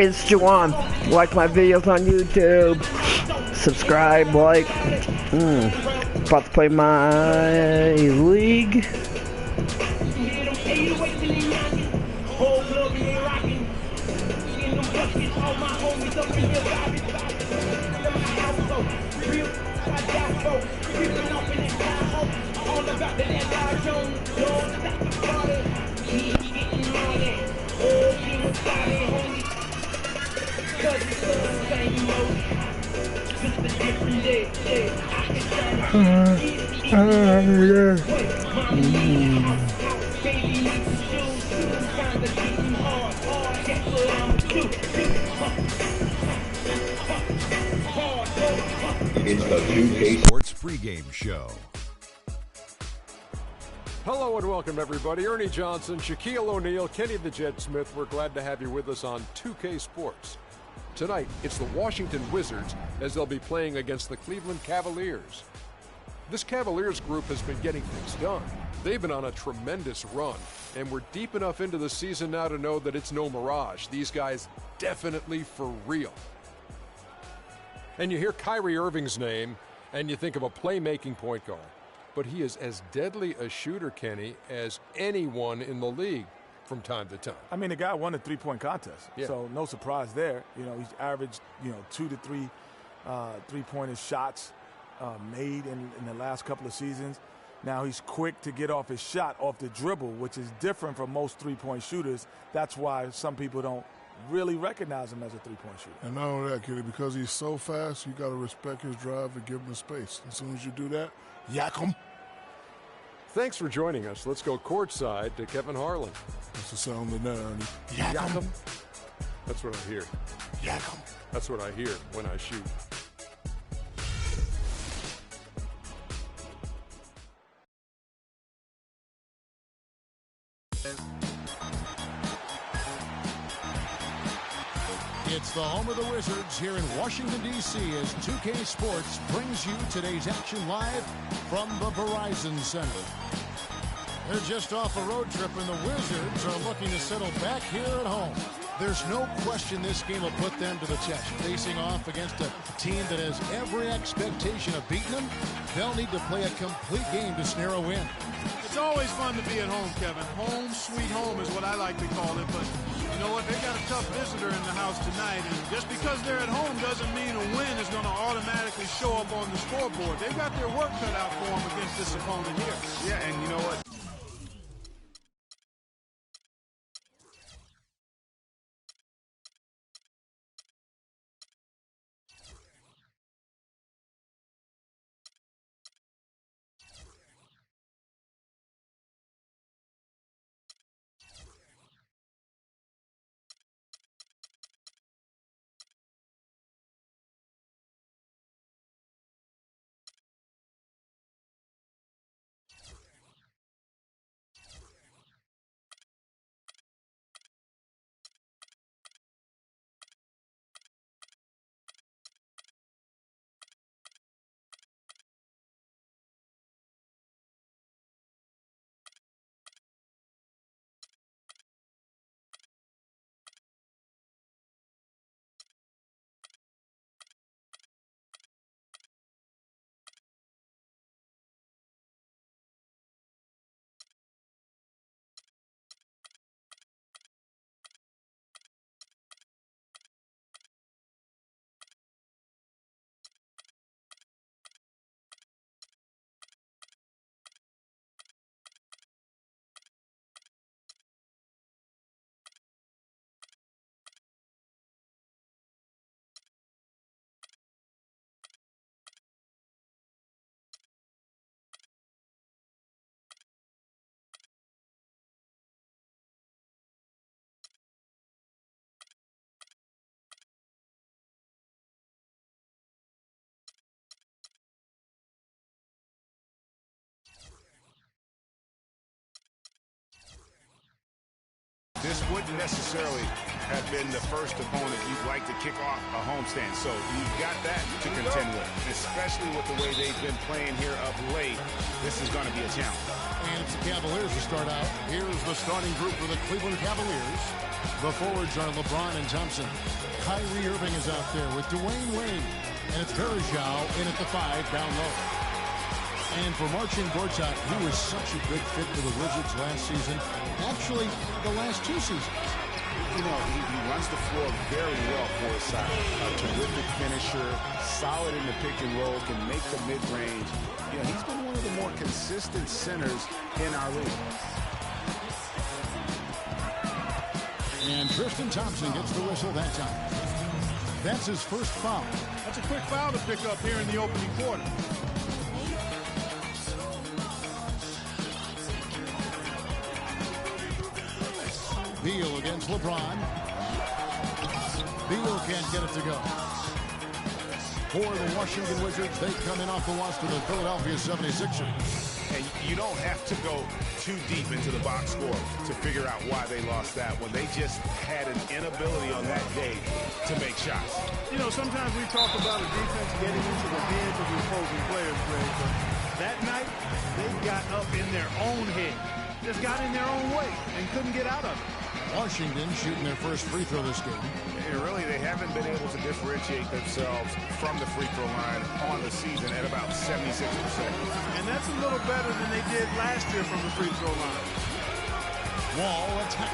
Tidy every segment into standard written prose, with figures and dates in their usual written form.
Hey, it's Juwan. Like my videos on YouTube. Subscribe, like. About to play my league. It's the 2K Sports pregame show. Hello and welcome everybody. Ernie Johnson, Shaquille O'Neal, Kenny the Jet Smith. We're glad to have you with us on 2K Sports. Tonight, it's the Washington Wizards as they'll be playing against the Cleveland Cavaliers. This Cavaliers group has been getting things done. They've been on a tremendous run, and we're deep enough into the season now to know that it's no mirage. These guys definitely for real. And you hear Kyrie Irving's name, and you think of a playmaking point guard. But he is as deadly a shooter, Kenny, as anyone in the league from time to time. I mean, the guy won a three-point contest, so no surprise there. You know, he's averaged, 2 to 3 three-pointer shots made in the last couple of seasons. Now he's quick to get off his shot off the dribble, which is different from most three-point shooters. That's why some people don't really recognize him as a three-point shooter. And not only that, Kenny, because he's so fast, you got to respect his drive and give him the space. As soon as you do that, yak him. Thanks for joining us. Let's go courtside to Kevin Harlan. That's the sound of that, Ernie. Yak him. That's what I hear. Yak him. That's what I hear when I shoot. It's the home of the Wizards here in Washington, D.C. as 2K Sports brings you today's action live from the Verizon Center. They're just off a road trip, and the Wizards are looking to settle back here at home. There's no question this game will put them to the test. Facing off against a team that has every expectation of beating them, they'll need to play a complete game to snare a win. It's always fun to be at home, Kevin. Home, sweet home is what I like to call it. But you know what? They got a tough visitor in the house tonight. And just because they're at home doesn't mean a win is going to automatically show up on the scoreboard. They've got their work cut out for them against this opponent here. Yeah, and you know what? This wouldn't necessarily have been the first opponent you'd like to kick off a homestand. So you've got that to contend with, especially with the way they've been playing here of late. This is going to be a challenge. And it's the Cavaliers to start out. Here's the starting group for the Cleveland Cavaliers. The forwards are LeBron and Thompson. Kyrie Irving is out there with Dwayne Wade. And it's Bergeau in at the 5 down low. And for Marcin Gortat, he was such a good fit for the Wizards last season. Actually, the last 2 seasons. You know, he runs the floor very well for his side. A terrific finisher, solid in the pick and roll, can make the mid-range. You know, he's been one of the more consistent centers in our league. And Tristan Thompson gets the whistle that time. That's his first foul. That's a quick foul to pick up here in the opening quarter. Beal against LeBron. Beal can't get it to go. For the Washington Wizards, they come in off the loss to the Philadelphia 76ers. And you don't have to go too deep into the box score to figure out why they lost that when they just had an inability on that day to make shots. You know, sometimes we talk about a defense getting into the heads of the opposing players, Greg, but that night they got up in their own head, just got in their own way and couldn't get out of it. Washington shooting their first free throw this game. And really, they haven't been able to differentiate themselves from the free throw line on the season at about 76%. And that's a little better than they did last year from the free throw line. Wall attack.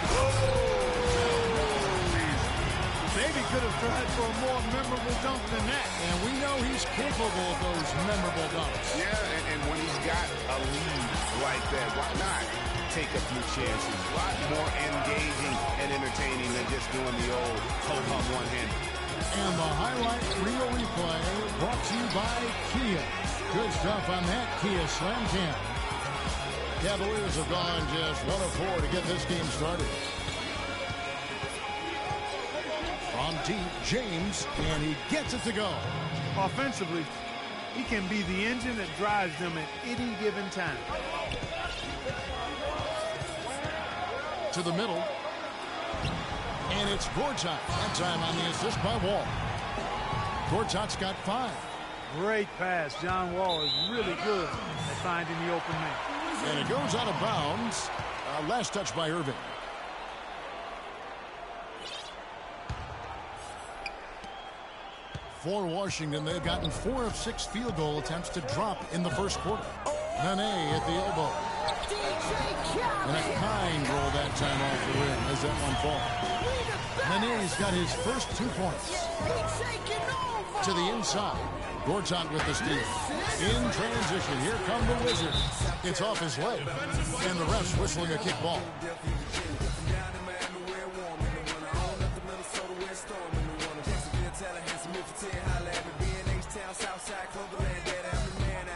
Maybe could have tried for a more memorable dunk than that. And we know he's capable of those memorable dunks. Yeah, and when he's got a lead like that, why not take a few chances? A lot more engaging and entertaining than just doing the old ho-hum one-handed. And the highlight reel replay brought to you by Kia. Good stuff on that Kia Slam Cam. Cavaliers have gone just 1 of 4 to get this game started. From deep, James, and he gets it to go. Offensively, he can be the engine that drives them at any given time. To the middle. And it's Gortat. That time on the assist by Wall. Gortat's got 5. Great pass. John Wall is really good at finding the open man. And it goes out of bounds. Last touch by Irving. For Washington, they've gotten 4 of 6 field goal attempts to drop in the first quarter. Nene at the elbow. And a kind roll that time off the rim as that one falls. Nene's got his first 2 points. To the inside. Gortat with the steal. In transition, here come the Wizards. It's off his leg. And the ref's whistling a kick ball.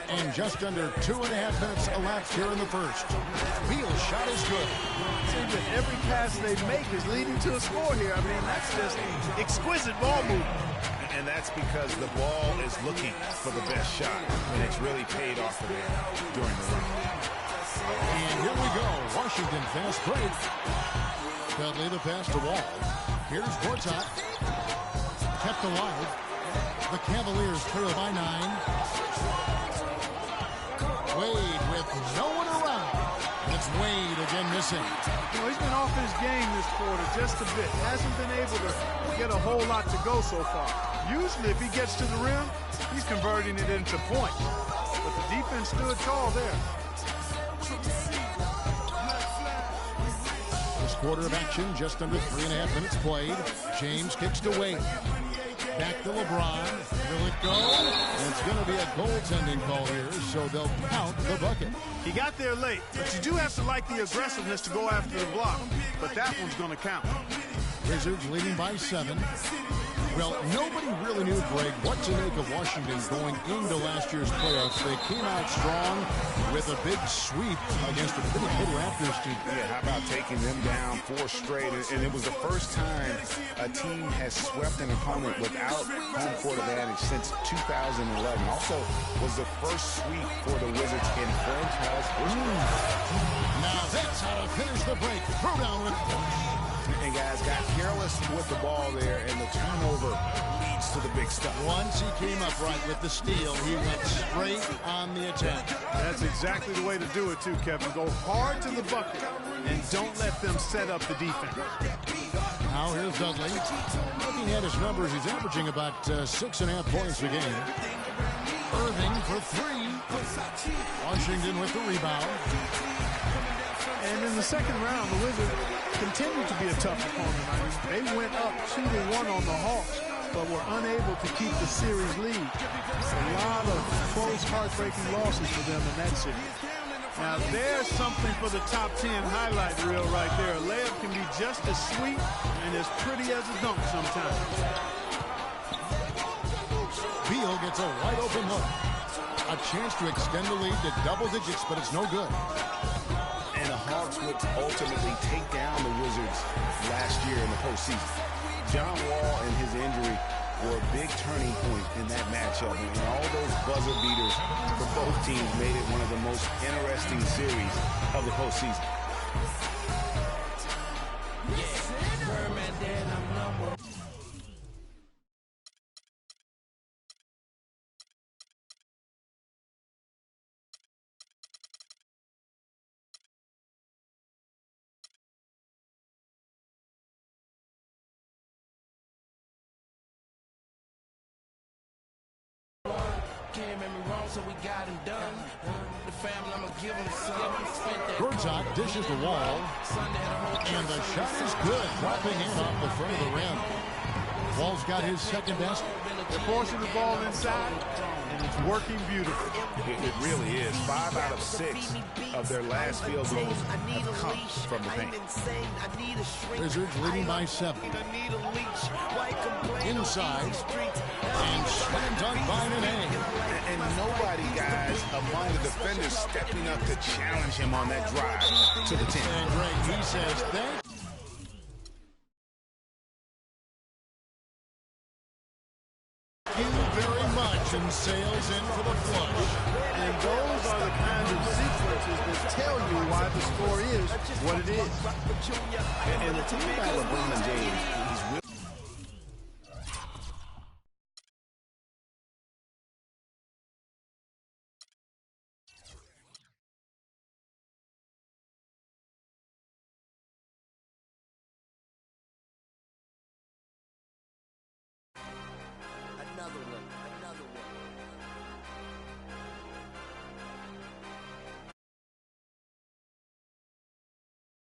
And just under 2.5 minutes elapsed here in the first. Beal's shot is good. Seems that every pass they make is leading to a score here. I mean, that's just exquisite ball movement. And that's because the ball is looking for the best shot. And it's really paid off for them during the run. And here we go. Washington fast break. Dudley the pass to Wall. Here's Gortat. Kept alive. The Cavaliers trail by 9. Wade with no one around. It's Wade again missing. You know, he's been off his game this quarter just a bit. Hasn't been able to get a whole lot to go so far. Usually if he gets to the rim, he's converting it into points. But the defense stood tall there. This quarter of action, just under 3.5 minutes played. James kicks to Wade. Back to LeBron. Will it go? And it's going to be a goaltending call here, so they'll count the bucket. He got there late, but you do have to like the aggressiveness to go after the block. But that one's going to count. Wizards leading by 7. Well, nobody really knew, Greg, what to make of Washington going into last year's playoffs. They came out strong with a big sweep against a pretty good Raptors team. Yeah, how about taking them down 4 straight? And it was the first time a team has swept an opponent without home court advantage since 2011. Also, was the first sweep for the Wizards in franchise history. Now that's how to finish the break. Throw down with And guys got careless with the ball there, and the turnover leads to the big stuff. Once he came up right with the steal, he went straight on the attack. That's exactly the way to do it too, Kevin. Go hard to the bucket and don't let them set up the defense. Now here's Dudley. Looking at his numbers, he's averaging about 6.5 points a game. Irving for three. Washington with the rebound. And in the second round, the Wizards continued to be a tough opponent. I mean, they went up 2-1 on the Hawks, but were unable to keep the series lead. A lot of close, heartbreaking losses for them in that series. Now, there's something for the top 10 highlight reel right there. A layup can be just as sweet and as pretty as a dunk sometimes. Beal gets a wide open look. A chance to extend the lead to double digits, but it's no good. And the Hawks would ultimately take down the Wizards last year in the postseason. John Wall and his injury were a big turning point in that matchup. And all those buzzer beaters for both teams made it one of the most interesting series of the postseason. Herzog dishes the wall, and the shot is good, dropping in off the front of the rim. Wall's got his second best. They're forcing the ball inside, and it's working beautifully. It really is. 5 out of 6 of their last field goals have come from the paint. Wizards leading by 7. Inside, and slam dunk by Nene. And nobody, guys, among the defenders stepping up to challenge him on that drive to the 10. And Greg, he says, thank you very much, and sails in for the flush. And those are the kinds of sequences that tell you why the score is what it is. And the thing about LeBron James,